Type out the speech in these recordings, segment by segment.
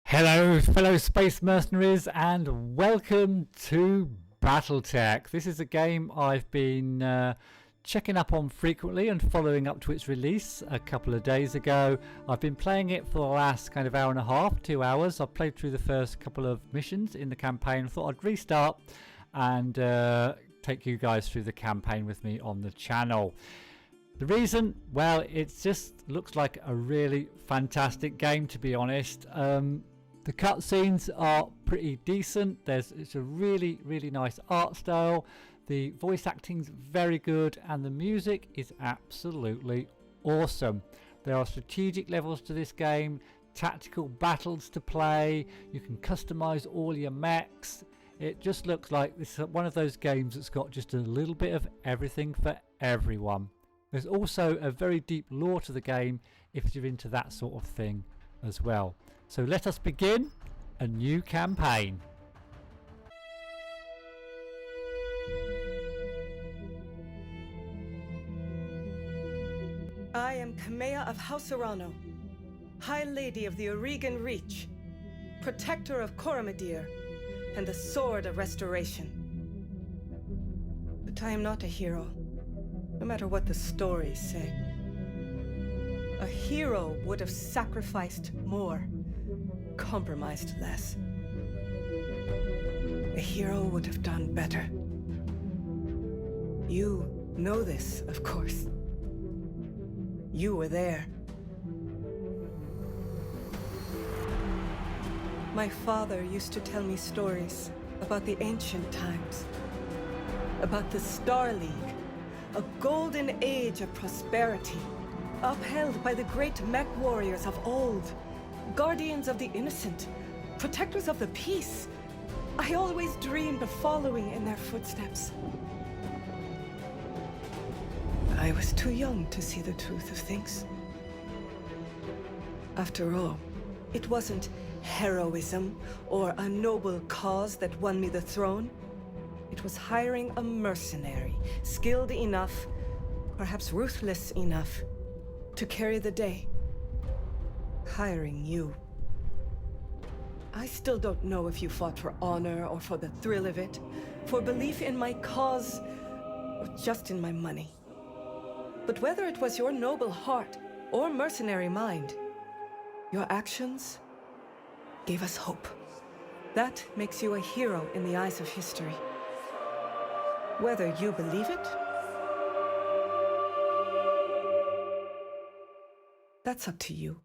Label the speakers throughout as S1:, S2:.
S1: Hello fellow space mercenaries and welcome to Battletech. This is a game I've been checking up on frequently and following up to its release a couple of days ago. I've been playing it for the last kind of hour and a half, 2 hours. I've played through the first couple of missions in the campaign. I thought I'd restart and take you guys through the campaign with me on the channel. The reason, well, it just looks like a really fantastic game, to be honest. The cutscenes are pretty decent. It's a really nice art style. The voice acting's very good and the music is absolutely awesome. There are strategic levels to this game, tactical battles to play. You can customize all your mechs. It just looks like this is one of those games that's got just a little bit of everything for everyone. There's also a very deep lore to the game if you're into that sort of thing as well. So let us begin a new campaign.
S2: I am Kamea of House Arano, High Lady of the Oregon Reach, Protector of Coromadir, and the Sword of Restoration. But I am not a hero, no matter what the stories say. A hero would have sacrificed more, compromised less. A hero would have done better. You know this, of course. You were there. My father used to tell me stories about the ancient times, about the Star League, a golden age of prosperity, upheld by the great MechWarriors of old, guardians of the innocent, protectors of the peace. I always dreamed of following in their footsteps. I was too young to see the truth of things. After all, it wasn't heroism or a noble cause that won me the throne. It was hiring a mercenary, skilled enough, perhaps ruthless enough, to carry the day. Hiring you. I still don't know if you fought for honor or for the thrill of it, for belief in my cause, or just in my money. But whether it was your noble heart or mercenary mind, your actions gave us hope. That makes you a hero in the eyes of history. Whether you believe it, that's up to you.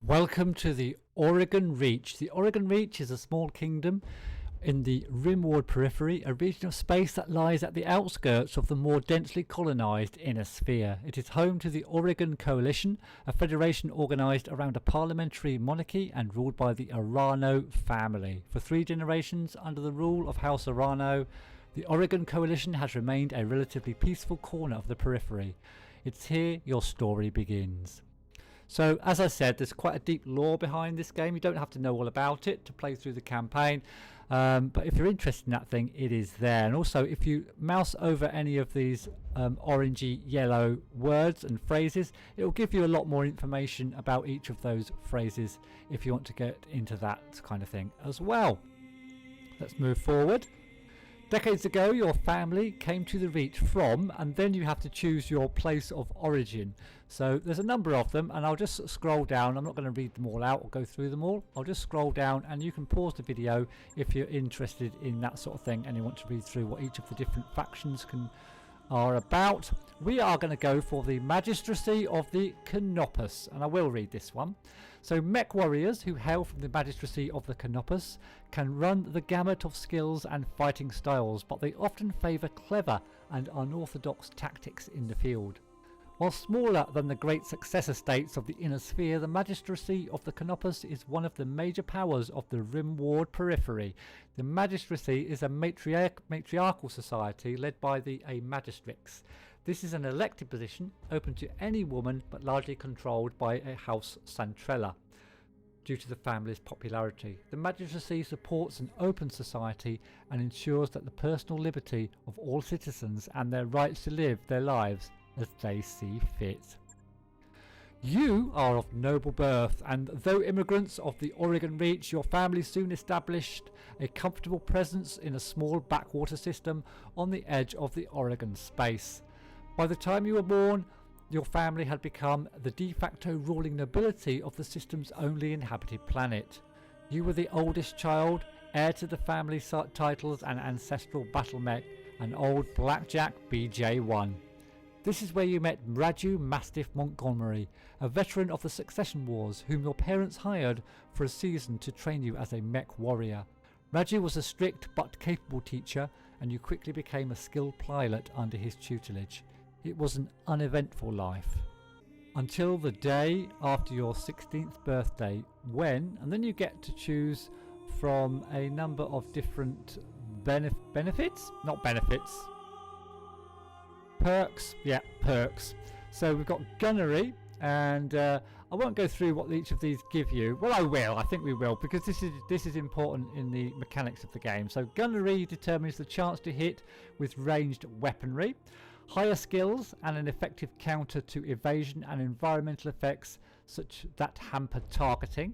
S1: Welcome to the Oregon Reach. The Oregon Reach is a small kingdom in the Rimward periphery, a region of space that lies at the outskirts of the more densely colonized inner sphere. It is home to the Oregon Coalition, a federation organized around a parliamentary monarchy and ruled by the Arano family. For 3 generations under the rule of House Arano, the Oregon Coalition has remained a relatively peaceful corner of the periphery. It's here your story begins. So, as I said, there's quite a deep lore behind this game. You don't have to know all about it to play through the campaign. But if you're interested in that thing, it is there. And also, if you mouse over any of these orangey yellow words and phrases, it will give you a lot more information about each of those phrases if you want to get into that kind of thing as well. Let's move forward. Decades ago, your family came to the Reach from, and then you have to choose your place of origin. So there's a number of them, and I'll just scroll down. I'm not going to read them all out or go through them all. I'll just scroll down, and you can pause the video if you're interested in that sort of thing and you want to read through what each of the different factions are about. We are going to go for the Magistracy of the Canopus, and I will read this one. So MechWarriors who hail from the Magistracy of the Canopus can run the gamut of skills and fighting styles, but they often favour clever and unorthodox tactics in the field. While smaller than the great successor states of the Inner Sphere, the Magistracy of the Canopus is one of the major powers of the Rimward periphery. The Magistracy is a matriarchal society led by a Magistrix. This is an elected position, open to any woman, but largely controlled by a House Santrella. due to the family's popularity. The magistracy supports an open society and ensures that the personal liberty of all citizens and their rights to live their lives as they see fit. You are of noble birth, and though immigrants of the Oregon Reach, your family soon established a comfortable presence in a small backwater system on the edge of the Oregon space. By the time you were born, your family had become the de facto ruling nobility of the system's only inhabited planet. You were the oldest child, heir to the family titles and ancestral BattleMech, and old Blackjack BJ1. This is where you met Raju Mastiff Montgomery, a veteran of the Succession Wars, whom your parents hired for a season to train you as a mech warrior. Raju was a strict but capable teacher, and you quickly became a skilled pilot under his tutelage. It was an uneventful life. Until the day after your 16th birthday, when, and then you get to choose from a number of different benefits? Not benefits. Perks, yeah, perks. So we've got gunnery, and I won't go through what each of these give you. Well, I will. I think we will, because this is important in the mechanics of the game. So gunnery determines the chance to hit with ranged weaponry, higher skills, and an effective counter to evasion and environmental effects such that hamper targeting.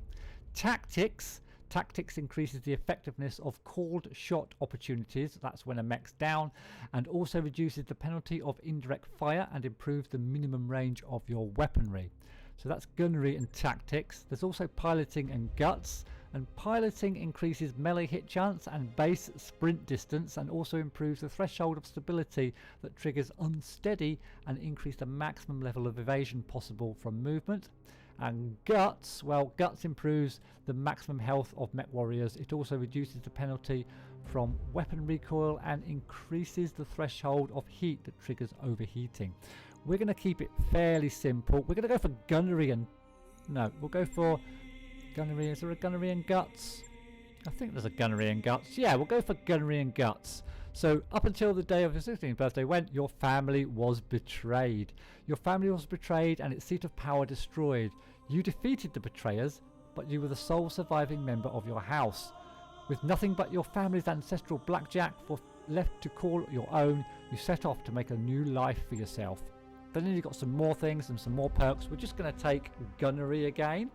S1: Tactics. Tactics increases the effectiveness of called shot opportunities, that's when a mech's down, and also reduces the penalty of indirect fire and improves the minimum range of your weaponry. So that's gunnery and tactics. There's also piloting and guts, and piloting increases melee hit chance and base sprint distance, and also improves the threshold of stability that triggers unsteady and increase the maximum level of evasion possible from movement. And guts, well, guts improves the maximum health of MechWarriors. It also reduces the penalty from weapon recoil and increases the threshold of heat that triggers overheating. We're going to keep it fairly simple. We're going to go for gunnery and... No, we'll go for gunnery. Is there a gunnery and guts? I think there's a gunnery and guts. Yeah, we'll go for gunnery and guts. So up until the day of your 16th birthday, when your family was betrayed. Your family was betrayed and its seat of power destroyed. You defeated the betrayers, but you were the sole surviving member of your house. With nothing but your family's ancestral blackjack left to call your own, you set off to make a new life for yourself. Then you got some more things and some more perks. We're just going to take gunnery again.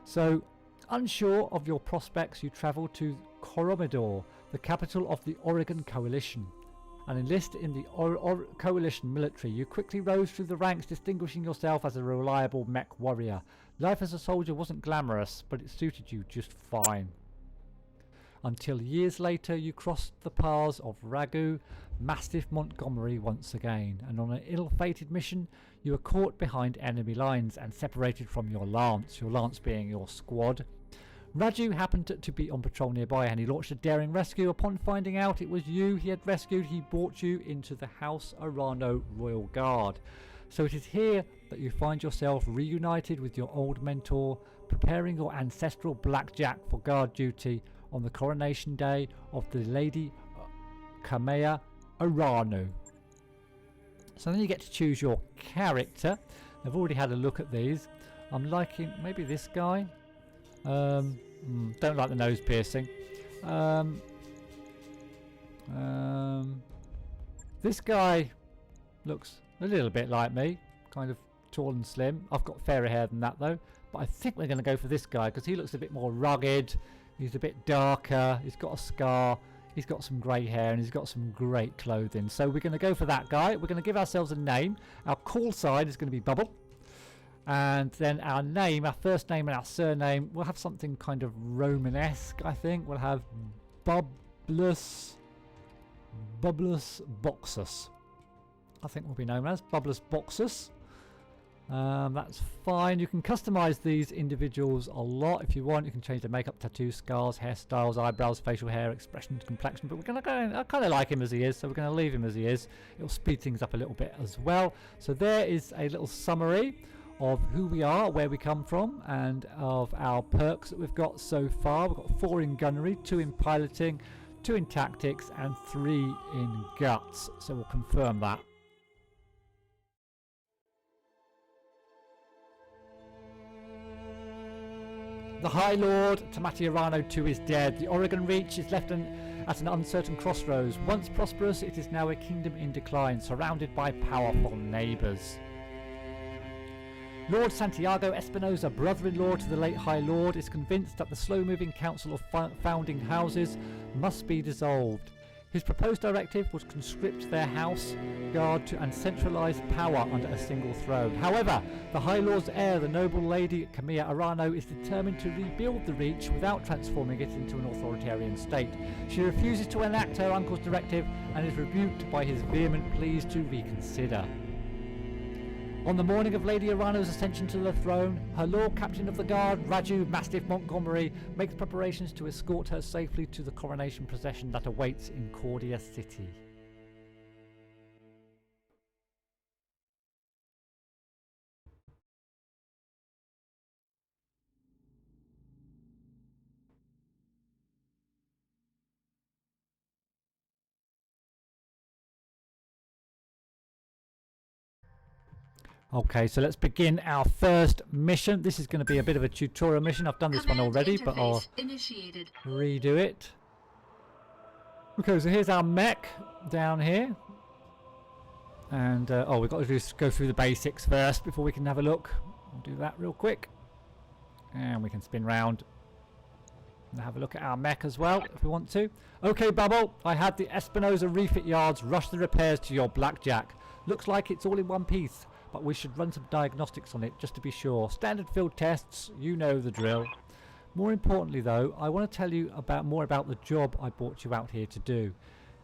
S1: So, unsure of your prospects, you travel to Coromidor, the capital of the Oregon Coalition, and enlist in the Coalition military. You quickly rose through the ranks, distinguishing yourself as a reliable mech warrior. Life as a soldier wasn't glamorous, but it suited you just fine. Until years later, you crossed the paths of Raju Mastiff Montgomery once again, and on an ill-fated mission, you were caught behind enemy lines and separated from your lance being your squad. Raju happened to be on patrol nearby, and he launched a daring rescue. Upon finding out it was you he had rescued, he brought you into the House Arano Royal Guard. So it is here that you find yourself reunited with your old mentor, preparing your ancestral blackjack for guard duty on the coronation day of the Lady Kamea Arano. So then you get to choose your character. I've already had a look at these. I'm liking maybe this guy. Don't like the nose piercing. This guy looks a little bit like me, kind of tall and slim. I've got fairer hair than that though, but I think we're going to go for this guy because he looks a bit more rugged. He's a bit darker. He's got a scar. He's got some grey hair and he's got some great clothing. So we're going to go for that guy. We're going to give ourselves a name. Our call sign is going to be Bubble. And then our name, our first name and our surname, we'll have something kind of Romanesque, I think. We'll have Bubblebox. I think we'll be known as Bubblebox. That's fine. You can customize these individuals a lot if you want. You can change their makeup, tattoos, scars, hairstyles, eyebrows, facial hair, expression, complexion. But we're going to go, I kind of like him as he is, so we're going to leave him as he is. It'll speed things up a little bit as well. So there is a little summary of who we are, where we come from, and of our perks that we've got so far. We've got 4 in gunnery, 2 in piloting, 2 in tactics, and 3 in guts. So we'll confirm that. The High Lord, Tamati Arano II, is dead. The Oregon Reach is left at an uncertain crossroads. Once prosperous, it is now a kingdom in decline, surrounded by powerful neighbours. Lord Santiago Espinosa, brother-in-law to the late High Lord, is convinced that the slow-moving Council of Founding Houses must be dissolved. His proposed directive was conscript their house guard and centralise power under a single throne. However, the High Lord's heir, the noble lady Camilla Arano, is determined to rebuild the Reach without transforming it into an authoritarian state. She refuses to enact her uncle's directive and is rebuked by his vehement pleas to reconsider. On the morning of Lady Arano's ascension to the throne, her Lord Captain of the Guard, Raju Mastiff Montgomery, makes preparations to escort her safely to the coronation procession that awaits in Cordia City. Okay, so let's begin our first mission. This is going to be a bit of a tutorial mission. I've done this one already, but I'll redo it. Okay, so here's our mech down here. And, we've got to just go through the basics first before we can have a look. I'll do that real quick. And we can spin round and have a look at our mech as well, if we want to. Okay, Bubble, I had the Espinosa refit yards rush the repairs to your Blackjack. Looks like it's all in one piece, but we should run some diagnostics on it just to be sure. Standard field tests, you know the drill. More importantly though, I want to tell you more about the job I brought you out here to do.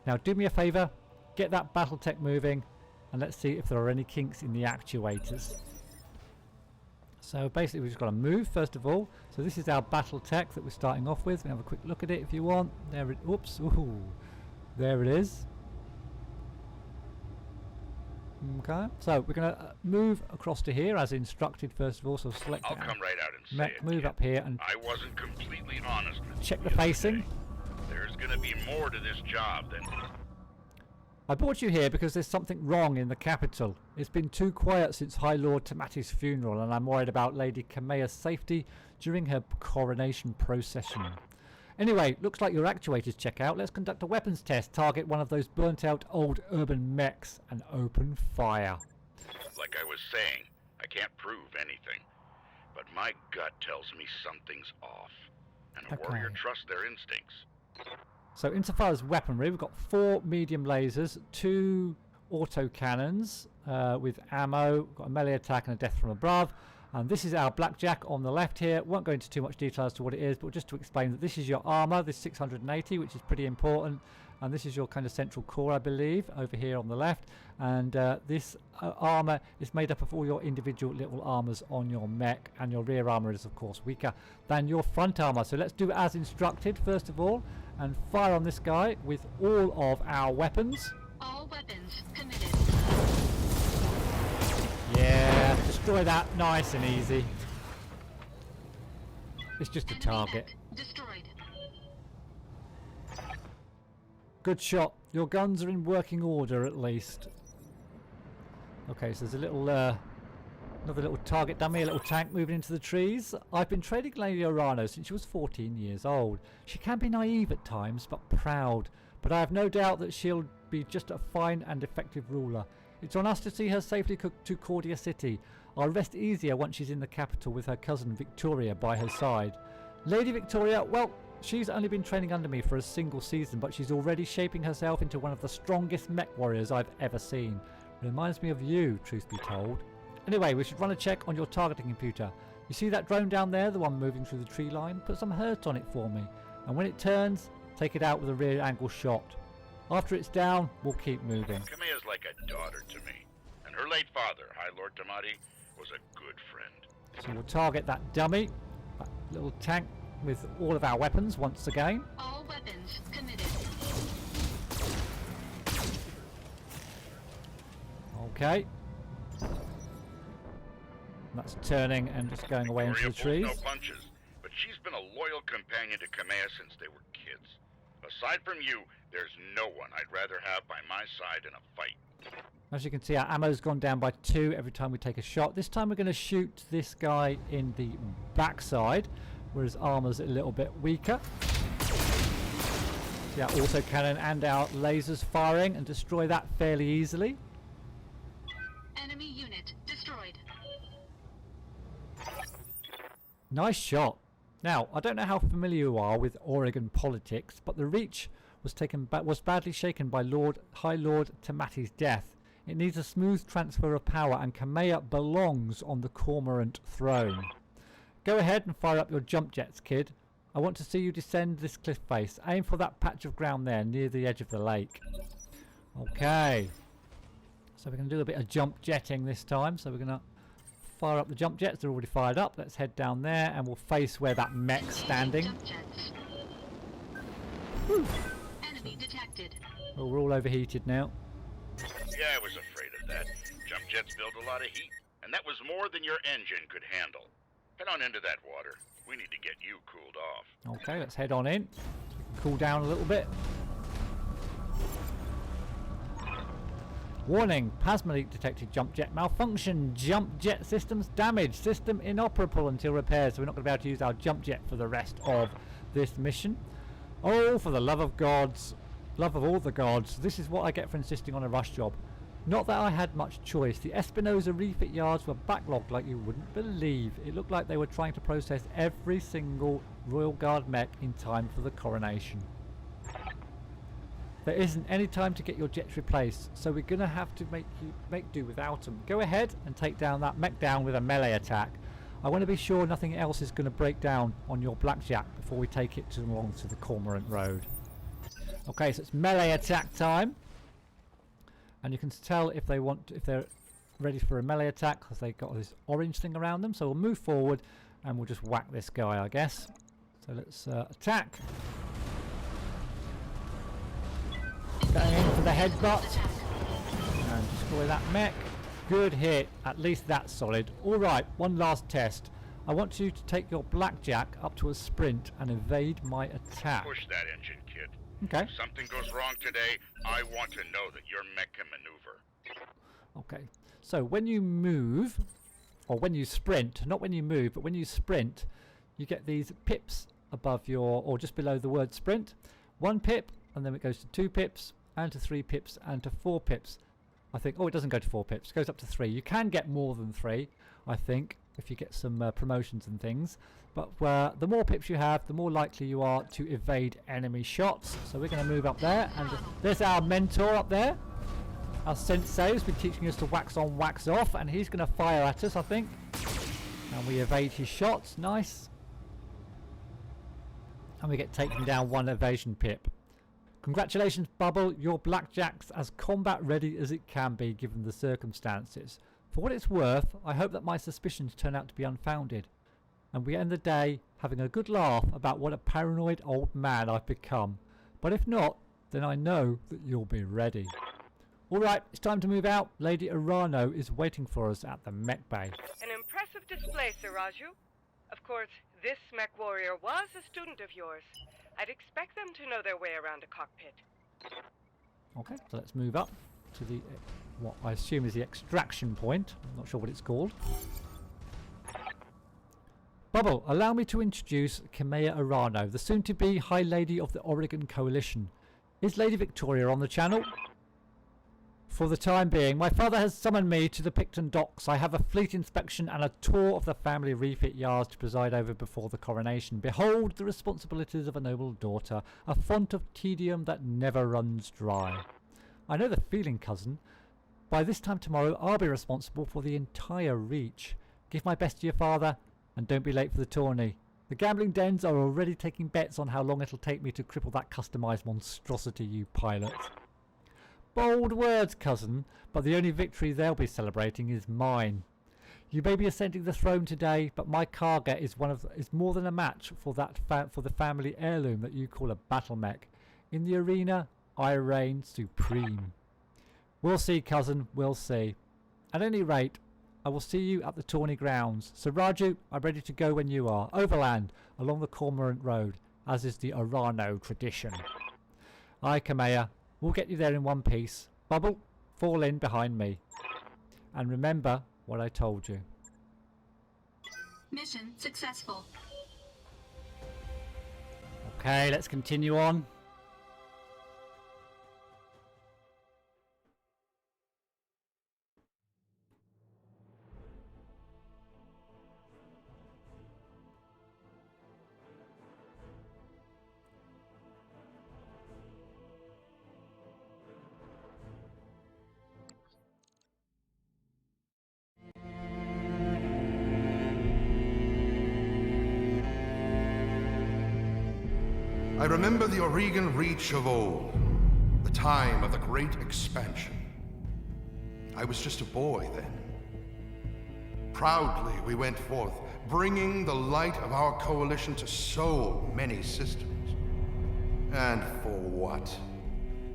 S1: Now do me a favour, get that Battletech moving, and let's see if there are any kinks in the actuators. So basically we've just got to move first of all. So this is our Battletech that we're starting off with. We have a quick look at it if you want. There it, oops, ooh, there it is. Okay, so we're going to move across to here as instructed first of all. So select
S3: I'll come right out and say
S1: mech,
S3: it,
S1: move
S3: kid.
S1: up here and
S3: I wasn't completely honest with
S1: check
S3: you
S1: the facing.
S3: yesterday. There's gonna be more to this job than...
S1: I brought you here because there's something wrong in the capital. It's been too quiet since High Lord Tamati's funeral, and I'm worried about Lady Kamea's safety during her coronation procession. Anyway, looks like your actuators check out. Let's conduct a weapons test. Target one of those burnt out old urban mechs and open fire.
S3: Like I was saying, I can't prove anything. But my gut tells me something's off. And a warrior trusts their instincts.
S1: So insofar as weaponry, we've got 4 medium lasers, 2 autocannons with ammo, got a melee attack and a death from above. And this is our Blackjack on the left here. Won't go into too much detail as to what it is, but just to explain that this is your armor, this 680, which is pretty important. And this is your kind of central core, I believe, over here on the left. And this armor is made up of all your individual little armors on your mech, and your rear armor is, of course, weaker than your front armor. So let's do it as instructed, first of all, and fire on this guy with all of our weapons.
S4: All weapons committed.
S1: Yeah, destroy that nice and easy. It's just a target.
S4: Destroyed.
S1: Good shot. Your guns are in working order at least. Okay, so there's a little another little target dummy, a little tank moving into the trees. I've been training Lady Arano since she was 14 years old. She can be naive at times, but proud. But I have no doubt that she'll be just a fine and effective ruler. It's on us to see her safely to Cordia City. I'll rest easier once she's in the capital with her cousin Victoria by her side. Lady Victoria, well, she's only been training under me for a single season, but she's already shaping herself into one of the strongest MechWarriors I've ever seen. Reminds me of you, truth be told. Anyway, we should run a check on your targeting computer. You see that drone down there, the one moving through the tree line? Put some hurt on it for me. And when it turns, take it out with a rear angle shot. After it's down, we'll keep moving.
S3: Kamea's like a daughter to me. And her late father, High Lord Tamati, was a good friend.
S1: So we'll target that dummy, that little tank with all of our weapons once again.
S4: All weapons committed.
S1: Okay. That's turning and just going away into the
S3: Victoria
S1: trees.
S3: pulls no punches, but she's been a loyal companion to Kamea since they were kids. Aside from you, there's no one I'd rather have by my side in a fight.
S1: As you can see, our ammo's gone down by 2 every time we take a shot. This time we're going to shoot this guy in the backside. where his armour's a little bit weaker. Yeah, auto cannon and our lasers firing and destroy that fairly easily.
S4: Enemy unit destroyed.
S1: Nice shot. Now, I don't know how familiar you are with Oregon politics, but the Reach was badly shaken by High Lord Tamati's death. It needs a smooth transfer of power, and Kamea belongs on the Cormorant throne. Go ahead and fire up your jump jets, kid. I want to see you descend this cliff face. Aim for that patch of ground there near the edge of the lake. Okay. So we're going to do a bit of jump jetting this time. So we're going to fire up the jump jets. They're already fired up. Let's head down there and we'll face where that mech's standing.
S4: Enemy detected.
S1: Oh, we're all overheated now.
S3: Yeah, I was afraid of that. Jump jets build a lot of heat, and that was more than your engine could handle. Head on into that water. We need to get you cooled off.
S1: Okay, let's head on in. So we can cool down a little bit. Warning, plasma leak detected. Jump jet malfunction. Jump jet systems damaged. System inoperable until repaired. So we're not going to be able to use our jump jet for the rest of this mission. Oh, for the love of gods. Love of all the gods. This is what I get for insisting on a rush job. Not that I had much choice. The Espinosa refit yards were backlogged like you wouldn't believe. It looked like they were trying to process every single Royal Guard mech in time for the coronation. There isn't any time to get your jets replaced, so we're going to have to make do without them. Go ahead and take down that mech down with a melee attack. I want to be sure nothing else is going to break down on your blackjack before we take it along to the Cormorant Road. Okay, so it's melee attack time. And you can tell if they're ready for a melee attack because they've got this orange thing around them. So we'll move forward and we'll just whack this guy, I guess. So let's attack. Going in for the headbutt. And destroy that mech. Good hit. At least that's solid. Alright, one last test. I want you to take your blackjack up to a sprint and evade my attack.
S3: Push that engine, kid.
S1: Okay.
S3: If something goes wrong today, I want to know that your mech can maneuver.
S1: Okay. So when you move, or when you sprint, not when you move, but when you sprint, you get these pips above your, or just below the word sprint. 1 pip, and then it goes to 2 pips, and to 3 pips, and to 4 pips. I think, oh, it doesn't go to 4 pips, it goes up to 3. You can get more than 3, I think, if you get some promotions and things. But the more pips you have, the more likely you are to evade enemy shots. So we're going to move up there, and there's our mentor up there. Our sensei has been teaching us to wax on, wax off, and he's going to fire at us, I think. And we evade his shots. Nice. And we get taken down 1 evasion pip. Congratulations, Bubble. Your blackjack's as combat ready as it can be given the circumstances. For what it's worth, I hope that my suspicions turn out to be unfounded, and we end the day having a good laugh about what a paranoid old man I've become. But if not, then I know that you'll be ready. Alright, it's time to move out. Lady Arano is waiting for us at the mech bay.
S2: An impressive display, Sir Raju. Of course, this mech warrior was a student of yours. I'd expect them to know their way around a cockpit.
S1: Okay, so let's move up to the, what I assume is the extraction point. I'm not sure what it's called. Bubble, allow me to introduce Kamea Arano, the soon-to-be High Lady of the Oregon Coalition. Is Lady Victoria on the channel? For the time being, my father has summoned me to the Picton docks. I have a fleet inspection and a tour of the family refit yards to preside over before the coronation. Behold the responsibilities of a noble daughter, a font of tedium that never runs dry. I know the feeling, cousin. By this time tomorrow, I'll be responsible for the entire Reach. Give my best to your father, and don't be late for the tourney. The gambling dens are already taking bets on how long it'll take me to cripple that customised monstrosity you pilots. Bold words, cousin, but the only victory they'll be celebrating is mine. You may be ascending the throne today, but my cargo is more than a match for the family heirloom that you call a BattleMech. In the arena, I reign supreme. We'll see, cousin, we'll see. At any rate, I will see you at the tourney grounds. So Raju, I'm ready to go when you are. Overland, along the Cormorant Road, as is the Arano tradition. Aye, Kamea. We'll get you there in one piece. Bubble, fall in behind me. And remember what I told you.
S4: Mission successful.
S1: Okay, let's continue on.
S5: I remember the Oregon Reach of old, the time of the Great Expansion. I was just a boy then. Proudly we went forth, bringing the light of our coalition to so many systems. And for what?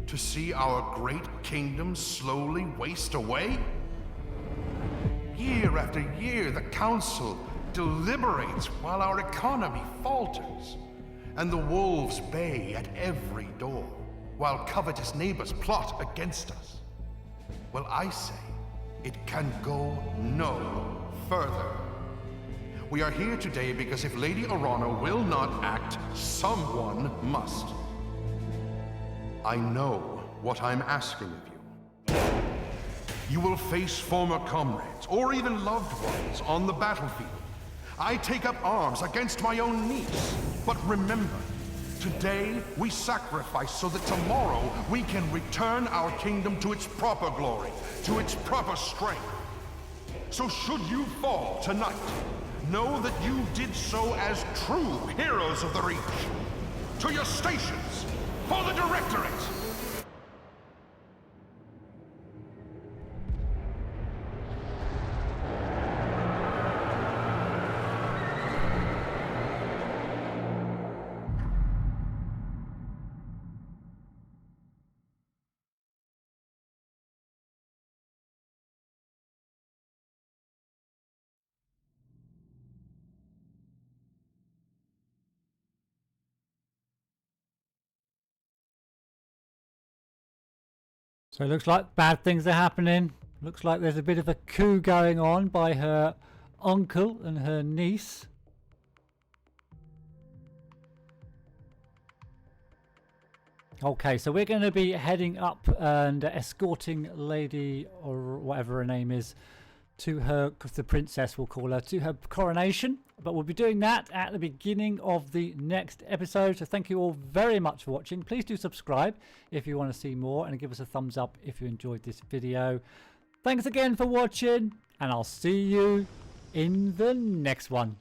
S5: To see our great kingdom slowly waste away? Year after year, the Council deliberates while our economy falters. And the wolves bay at every door, while covetous neighbors plot against us. Well, I say, it can go no further. We are here today because if Lady Arana will not act, someone must. I know what I'm asking of you. You will face former comrades, or even loved ones, on the battlefield. I take up arms against my own niece. But remember, today we sacrifice so that tomorrow we can return our kingdom to its proper glory, to its proper strength. So should you fall tonight, know that you did so as true heroes of the Reach. To your stations, for the Directorate!
S1: So it looks like bad things are happening. Looks like there's a bit of a coup going on by her uncle and her niece. Okay, so we're going to be heading up and escorting Lady, or whatever her name is, to her, the princess we'll call her, to her coronation. But we'll be doing that at the beginning of the next episode. So thank you all very much for watching. Please do subscribe if you want to see more, and give us a thumbs up if you enjoyed this video. Thanks again for watching, and I'll see you in the next one.